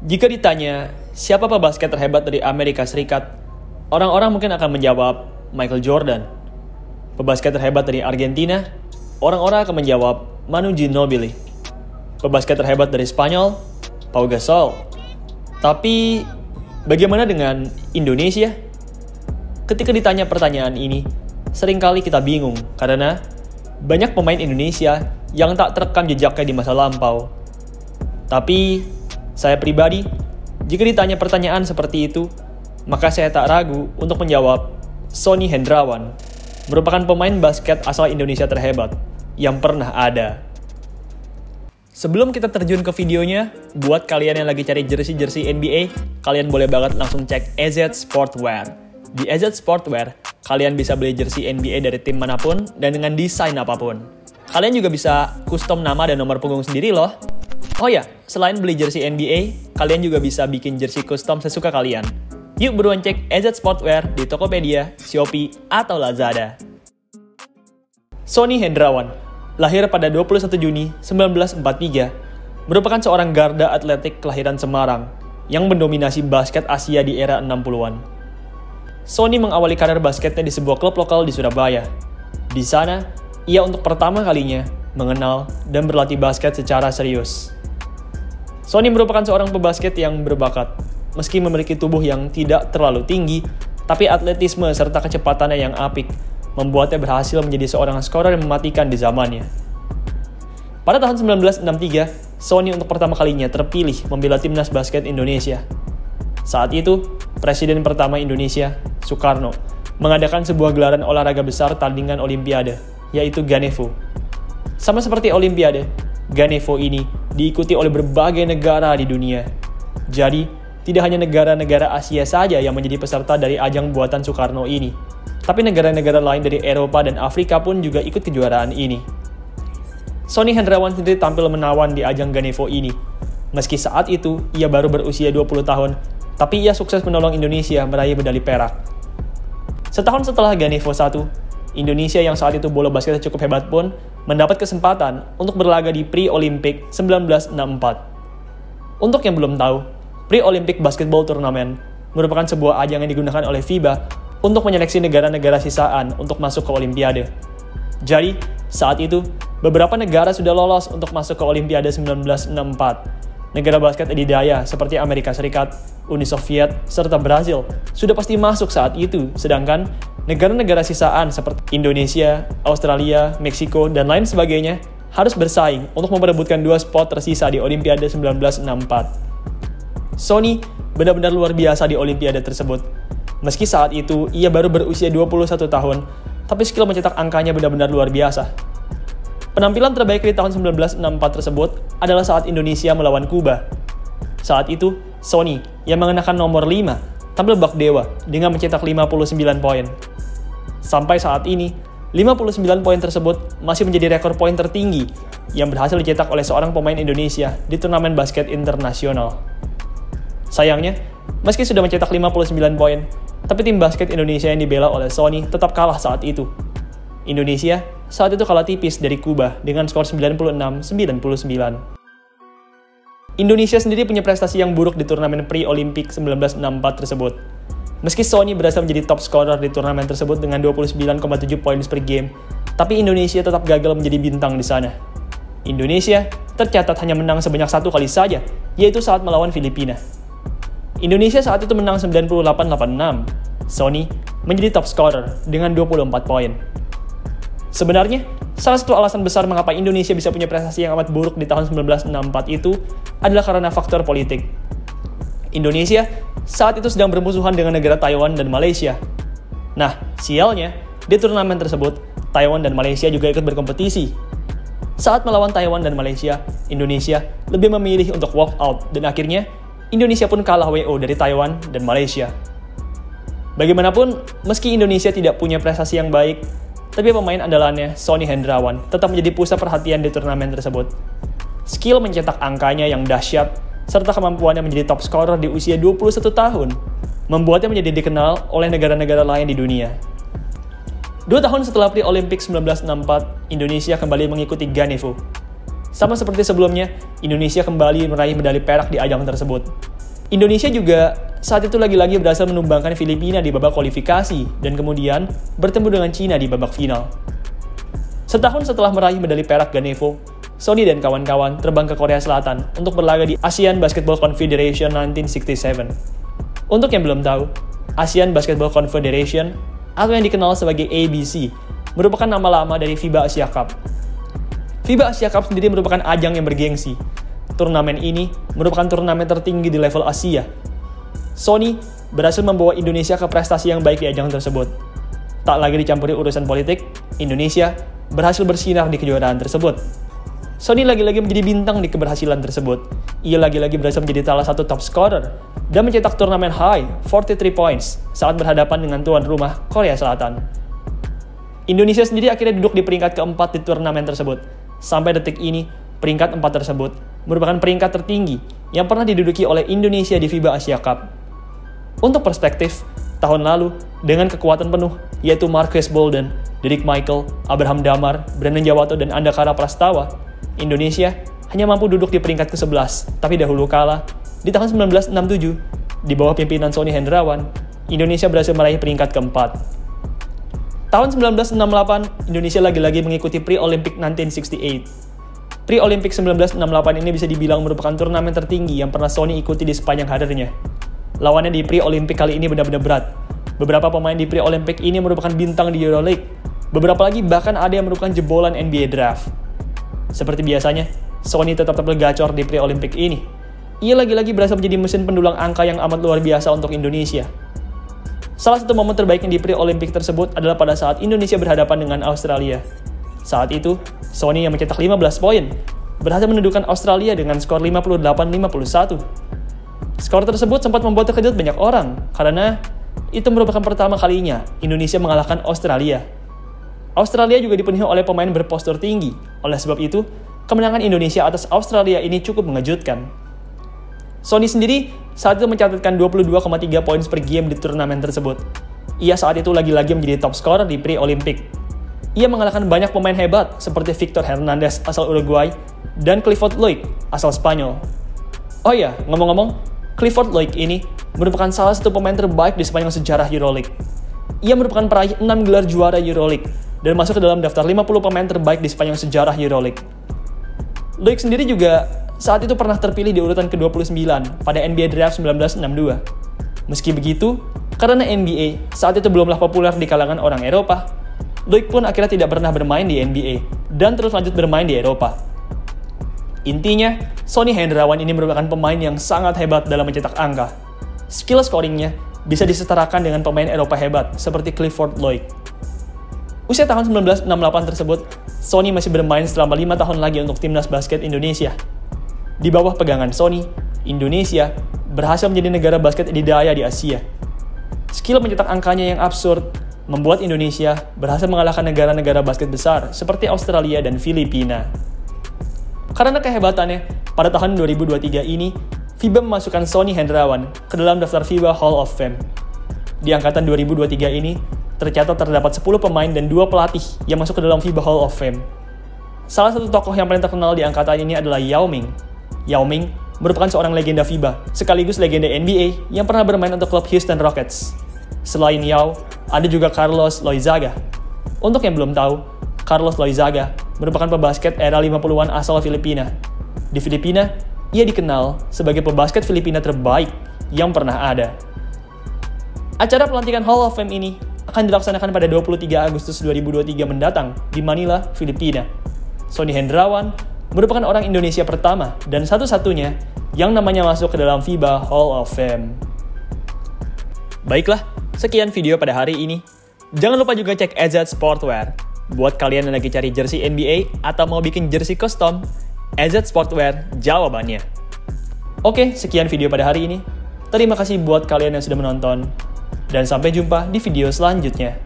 Jika ditanya, siapa pebasket terhebat dari Amerika Serikat? Orang-orang mungkin akan menjawab, Michael Jordan. Pebasket terhebat dari Argentina? Orang-orang akan menjawab, Manu Ginobili. Pebasket terhebat dari Spanyol? Pau Gasol. Tapi, bagaimana dengan Indonesia? Ketika ditanya pertanyaan ini, seringkali kita bingung karena banyak pemain Indonesia yang tak terekam jejaknya di masa lampau. Tapi, saya pribadi, jika ditanya pertanyaan seperti itu, maka saya tak ragu untuk menjawab Sonny Hendrawan, merupakan pemain basket asal Indonesia terhebat yang pernah ada. Sebelum kita terjun ke videonya, buat kalian yang lagi cari jersey-jersey NBA, kalian boleh banget langsung cek EZ Sportwear. Di EZ Sportwear, kalian bisa beli jersey NBA dari tim manapun dan dengan desain apapun. Kalian juga bisa custom nama dan nomor punggung sendiri loh. Oh ya, selain beli jersey NBA, kalian juga bisa bikin jersey custom sesuka kalian. Yuk buruan cek EZ Sportwear di Tokopedia, Shopee, atau Lazada. Sonny Hendrawan, lahir pada 21 Juni 1943, merupakan seorang garda atletik kelahiran Semarang yang mendominasi basket Asia di era 60-an. Sonny mengawali karir basketnya di sebuah klub lokal di Surabaya. Di sana, ia untuk pertama kalinya mengenal dan berlatih basket secara serius. Sonny merupakan seorang pebasket yang berbakat. Meski memiliki tubuh yang tidak terlalu tinggi, tapi atletisme serta kecepatannya yang apik membuatnya berhasil menjadi seorang skorer yang mematikan di zamannya. Pada tahun 1963, Sonny untuk pertama kalinya terpilih membela timnas basket Indonesia. Saat itu, Presiden pertama Indonesia, Soekarno, mengadakan sebuah gelaran olahraga besar tandingan Olimpiade, yaitu Ganevo. Sama seperti Olimpiade, Ganevo ini diikuti oleh berbagai negara di dunia. Jadi, tidak hanya negara-negara Asia saja yang menjadi peserta dari ajang buatan Soekarno ini, tapi negara-negara lain dari Eropa dan Afrika pun juga ikut kejuaraan ini. Sonny Hendrawan sendiri tampil menawan di ajang Ganevo ini. Meski saat itu ia baru berusia 20 tahun, tapi ia sukses menolong Indonesia meraih medali perak. Setahun setelah Ganevo 1, Indonesia yang saat itu bola basketnya cukup hebat pun mendapat kesempatan untuk berlaga di Pre-Olympic 1964. Untuk yang belum tahu, Pre-Olympic Basketball Tournament merupakan sebuah ajang yang digunakan oleh FIBA untuk menyeleksi negara-negara sisaan untuk masuk ke Olimpiade. Jadi, saat itu, beberapa negara sudah lolos untuk masuk ke Olimpiade 1964. Negara basket adidaya seperti Amerika Serikat, Uni Soviet, serta Brazil sudah pasti masuk saat itu, sedangkan negara-negara sisaan seperti Indonesia, Australia, Meksiko, dan lain sebagainya harus bersaing untuk memperebutkan 2 spot tersisa di Olimpiade 1964. Sonny benar-benar luar biasa di Olimpiade tersebut. Meski saat itu ia baru berusia 21 tahun, tapi skill mencetak angkanya benar-benar luar biasa. Penampilan terbaik di tahun 1964 tersebut adalah saat Indonesia melawan Kuba. Saat itu, Sonny yang mengenakan nomor 5 tampil bak dewa dengan mencetak 59 poin. Sampai saat ini, 59 poin tersebut masih menjadi rekor poin tertinggi yang berhasil dicetak oleh seorang pemain Indonesia di turnamen basket internasional. Sayangnya, meski sudah mencetak 59 poin, tapi tim basket Indonesia yang dibela oleh Sonny tetap kalah saat itu. Indonesia saat itu kalah tipis dari Kuba dengan skor 96-99. Indonesia sendiri punya prestasi yang buruk di turnamen Pre-Olympic 1964 tersebut. Meski Sonny berhasil menjadi top scorer di turnamen tersebut dengan 29,7 poin per game, tapi Indonesia tetap gagal menjadi bintang di sana. Indonesia tercatat hanya menang sebanyak 1 kali saja, yaitu saat melawan Filipina. Indonesia saat itu menang 98-86. Sonny menjadi top scorer dengan 24 poin. Sebenarnya, salah satu alasan besar mengapa Indonesia bisa punya prestasi yang amat buruk di tahun 1964 itu adalah karena faktor politik. Indonesia saat itu sedang bermusuhan dengan negara Taiwan dan Malaysia. Nah, sialnya, di turnamen tersebut, Taiwan dan Malaysia juga ikut berkompetisi. Saat melawan Taiwan dan Malaysia, Indonesia lebih memilih untuk walk out dan akhirnya Indonesia pun kalah WO dari Taiwan dan Malaysia. Bagaimanapun, meski Indonesia tidak punya prestasi yang baik, tapi pemain andalannya, Sonny Hendrawan, tetap menjadi pusat perhatian di turnamen tersebut. Skill mencetak angkanya yang dahsyat, serta kemampuannya menjadi top scorer di usia 21 tahun, membuatnya menjadi dikenal oleh negara-negara lain di dunia. 2 tahun setelah Pre-Olympic 1964, Indonesia kembali mengikuti Ganevo. Sama seperti sebelumnya, Indonesia kembali meraih medali perak di ajang tersebut. Indonesia juga saat itu lagi-lagi berhasil menumbangkan Filipina di babak kualifikasi dan kemudian bertemu dengan Cina di babak final. Setahun setelah meraih medali perak Ganevo, Sonny dan kawan-kawan terbang ke Korea Selatan untuk berlaga di Asian Basketball Confederation 1967. Untuk yang belum tahu, Asian Basketball Confederation atau yang dikenal sebagai ABC merupakan nama lama dari FIBA Asia Cup. FIBA Asia Cup sendiri merupakan ajang yang bergengsi. Turnamen ini merupakan turnamen tertinggi di level Asia. Sonny berhasil membawa Indonesia ke prestasi yang baik di ajang tersebut. Tak lagi dicampuri urusan politik, Indonesia berhasil bersinar di kejuaraan tersebut. Sonny lagi-lagi menjadi bintang di keberhasilan tersebut. Ia lagi-lagi berhasil menjadi salah satu top scorer dan mencetak turnamen high 43 points saat berhadapan dengan tuan rumah Korea Selatan. Indonesia sendiri akhirnya duduk di peringkat keempat di turnamen tersebut. Sampai detik ini, peringkat 4 tersebut merupakan peringkat tertinggi yang pernah diduduki oleh Indonesia di FIBA Asia Cup. Untuk perspektif, tahun lalu dengan kekuatan penuh yaitu Marques Bolden, Derrick Michael, Abraham Damar, Brandon Jawato, dan Andakara Prastawa, Indonesia hanya mampu duduk di peringkat ke-11, tapi dahulu kala di tahun 1967 di bawah pimpinan Sonny Hendrawan, Indonesia berhasil meraih peringkat keempat. Tahun 1968, Indonesia lagi-lagi mengikuti Pre-Olympic 1968. Pre-Olympic 1968 ini bisa dibilang merupakan turnamen tertinggi yang pernah Sonny ikuti di sepanjang karirnya. Lawannya di Pre-Olympic kali ini benar-benar berat. Beberapa pemain di Pre-Olympic ini merupakan bintang di EuroLeague. Beberapa lagi bahkan ada yang merupakan jebolan NBA Draft. Seperti biasanya, Sonny tetap tampil gacor di Pre-Olympic ini. Ia lagi-lagi berhasil menjadi mesin pendulang angka yang amat luar biasa untuk Indonesia. Salah satu momen terbaiknya di Pre-Olympic tersebut adalah pada saat Indonesia berhadapan dengan Australia. Saat itu, Sonny yang mencetak 15 poin, berhasil menundukkan Australia dengan skor 58-51. Skor tersebut sempat membuat terkejut banyak orang, karena itu merupakan pertama kalinya Indonesia mengalahkan Australia. Australia juga dipenuhi oleh pemain berpostur tinggi, oleh sebab itu, kemenangan Indonesia atas Australia ini cukup mengejutkan. Sonny sendiri saat itu mencatatkan 22,3 poin per game di turnamen tersebut. Ia saat itu lagi-lagi menjadi top scorer di Pre-Olympic. Ia mengalahkan banyak pemain hebat seperti Victor Hernandez asal Uruguay dan Clifford Loyd asal Spanyol. Oh iya, ngomong-ngomong, Clifford Loyd ini merupakan salah satu pemain terbaik di sepanjang sejarah EuroLeague. Ia merupakan peraih 6 gelar juara EuroLeague dan masuk ke dalam daftar 50 pemain terbaik di sepanjang sejarah EuroLeague. Loyd sendiri juga saat itu pernah terpilih di urutan ke-29 pada NBA Draft 1962. Meski begitu, karena NBA saat itu belumlah populer di kalangan orang Eropa, Loyd pun akhirnya tidak pernah bermain di NBA dan terus lanjut bermain di Eropa. Intinya, Sonny Hendrawan ini merupakan pemain yang sangat hebat dalam mencetak angka. Skill scoringnya bisa disetarakan dengan pemain Eropa hebat seperti Clifford Loyd. Usia tahun 1968 tersebut, Sonny masih bermain selama 5 tahun lagi untuk timnas basket Indonesia. Di bawah pegangan Sonny, Indonesia berhasil menjadi negara basket didaya di Asia. Skill mencetak angkanya yang absurd membuat Indonesia berhasil mengalahkan negara-negara basket besar seperti Australia dan Filipina. Karena kehebatannya, pada tahun 2023 ini, FIBA memasukkan Sonny Hendrawan ke dalam daftar FIBA Hall of Fame. Di angkatan 2023 ini, tercatat terdapat 10 pemain dan 2 pelatih yang masuk ke dalam FIBA Hall of Fame. Salah satu tokoh yang paling terkenal di angkatan ini adalah Yao Ming. Yao Ming merupakan seorang legenda FIBA, sekaligus legenda NBA yang pernah bermain untuk klub Houston Rockets. Selain Yao, ada juga Carlos Loizaga. Untuk yang belum tahu, Carlos Loizaga merupakan pebasket era 50-an asal Filipina. Di Filipina, ia dikenal sebagai pebasket Filipina terbaik yang pernah ada. Acara pelantikan Hall of Fame ini akan dilaksanakan pada 23 Agustus 2023 mendatang di Manila, Filipina. Sonny Hendrawan merupakan orang Indonesia pertama dan satu-satunya yang namanya masuk ke dalam FIBA Hall of Fame. Baiklah, sekian video pada hari ini. Jangan lupa juga cek EZ Sportwear. Buat kalian yang lagi cari jersey NBA atau mau bikin jersey custom, EZ Sportwear jawabannya. Oke, sekian video pada hari ini. Terima kasih buat kalian yang sudah menonton. Dan sampai jumpa di video selanjutnya.